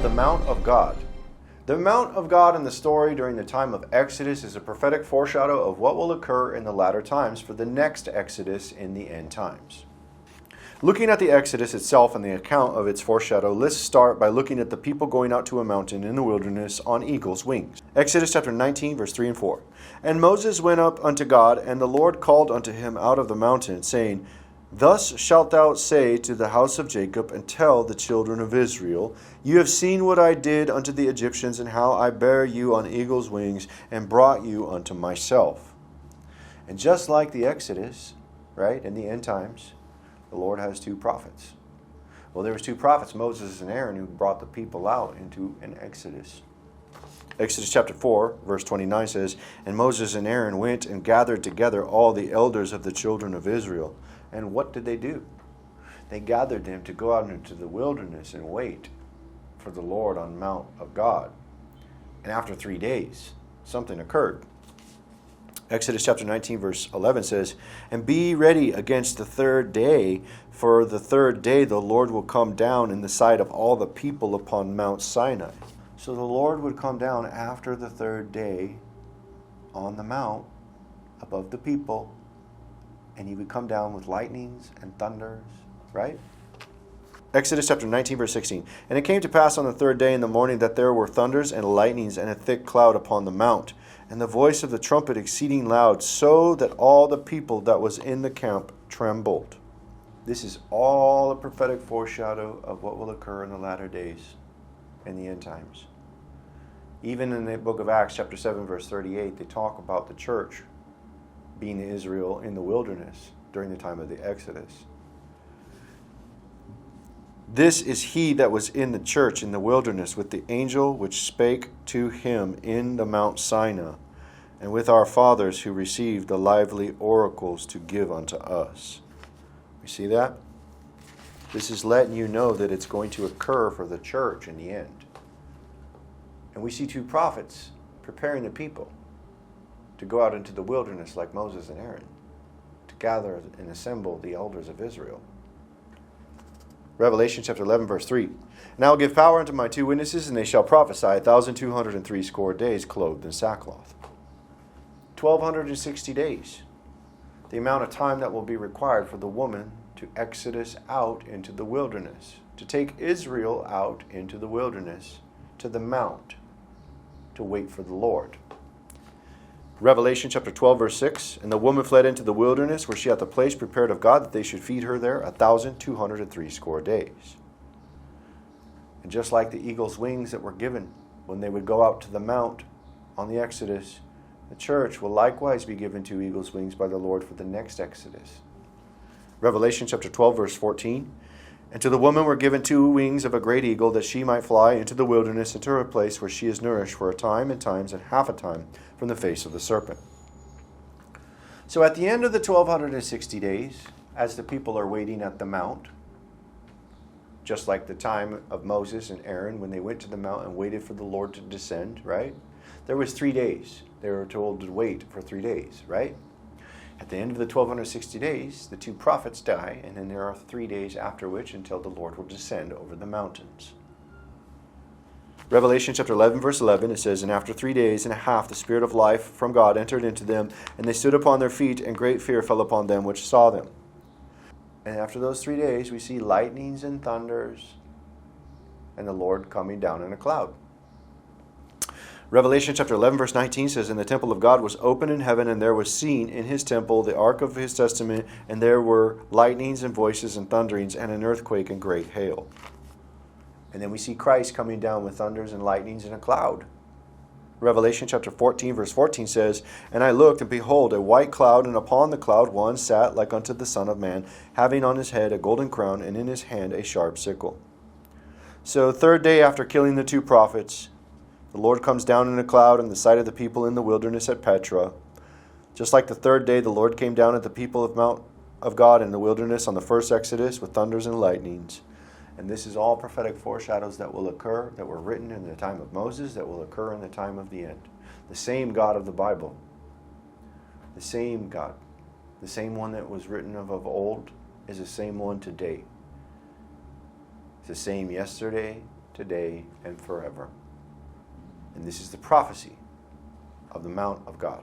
the Mount of God. The Mount of God in the story during the time of Exodus is a prophetic foreshadow of what will occur in the latter times for the next Exodus in the end times. Looking at the Exodus itself and the account of its foreshadow, let's start by looking at the people going out to a mountain in the wilderness on eagle's wings. Exodus chapter 19, verse 3 and 4. And Moses went up unto God, and the Lord called unto him out of the mountain, saying, Thus shalt thou say to the house of Jacob, and tell the children of Israel, You have seen what I did unto the Egyptians, and how I bare you on eagle's wings, and brought you unto myself. And just like the Exodus, right, in the end times, the Lord has two prophets. Well, there was two prophets, Moses and Aaron, who brought the people out into an Exodus. Exodus chapter 4, verse 29 says, And Moses and Aaron went and gathered together all the elders of the children of Israel. And what did they do? They gathered them to go out into the wilderness and wait for the Lord on Mount of God. And after 3 days, something occurred. Exodus chapter 19, verse 11 says, And be ready against the third day, for the third day the Lord will come down in the sight of all the people upon Mount Sinai. So the Lord would come down after the third day on the mount above the people, and he would come down with lightnings and thunders, right? Exodus chapter 19, verse 16. And it came to pass on the third day in the morning that there were thunders and lightnings and a thick cloud upon the mount, and the voice of the trumpet exceeding loud, so that all the people that was in the camp trembled. This is all a prophetic foreshadow of what will occur in the latter days, in the end times. Even in the book of Acts, chapter 7, verse 38, they talk about the church being Israel in the wilderness during the time of the Exodus. This is he that was in the church in the wilderness with the angel which spake to him in the Mount Sinai, and with our fathers who received the lively oracles to give unto us. You see that? This is letting you know that it's going to occur for the church in the end. And we see two prophets preparing the people to go out into the wilderness like Moses and Aaron, to gather and assemble the elders of Israel. Revelation chapter 11, verse 3. And I will give power unto my two witnesses, and they shall prophesy 1,260 days, clothed in sackcloth. 1,260 days. The amount of time that will be required for the woman to exodus out into the wilderness, to take Israel out into the wilderness, to the mount, to wait for the Lord. Revelation chapter 12, verse 6. And the woman fled into the wilderness, where she hath a place prepared of God, that they should feed her there 1,260 days. And just like the eagle's wings that were given when they would go out to the mount on the Exodus, the church will likewise be given two eagle's wings by the Lord for the next Exodus. Revelation chapter 12, verse 14. And to the woman were given two wings of a great eagle, that she might fly into the wilderness, into her place where she is nourished for a time and times and half a time from the face of the serpent. So at the end of the 1,260 days, as the people are waiting at the mount, just like the time of Moses and Aaron when they went to the mount and waited for the Lord to descend, right? There was 3 days. They were told to wait for 3 days, right? At the end of the 1,260 days, the two prophets die, and then there are 3 days after which until the Lord will descend over the mountains. Revelation chapter 11, verse 11, it says, And after 3 days and a half the Spirit of life from God entered into them, and they stood upon their feet, and great fear fell upon them which saw them. And after those 3 days, we see lightnings and thunders, and the Lord coming down in a cloud. Revelation chapter 11, verse 19 says, And the temple of God was open in heaven, and there was seen in his temple the ark of his testament, and there were lightnings and voices and thunderings, and an earthquake and great hail. And then we see Christ coming down with thunders and lightnings in a cloud. Revelation chapter 14, verse 14 says, And I looked, and behold, a white cloud, and upon the cloud one sat like unto the Son of Man, having on his head a golden crown, and in his hand a sharp sickle. So, third day after killing the two prophets, the Lord comes down in a cloud in the sight of the people in the wilderness at Petra. Just like the third day, the Lord came down at the people of Mount of God in the wilderness on the first Exodus with thunders and lightnings. And this is all prophetic foreshadows that will occur, that were written in the time of Moses, that will occur in the time of the end. The same God of the Bible, the same God, the same one that was written of old, is the same one today. It's the same yesterday, today, and forever. And this is the prophecy of the Mount of God.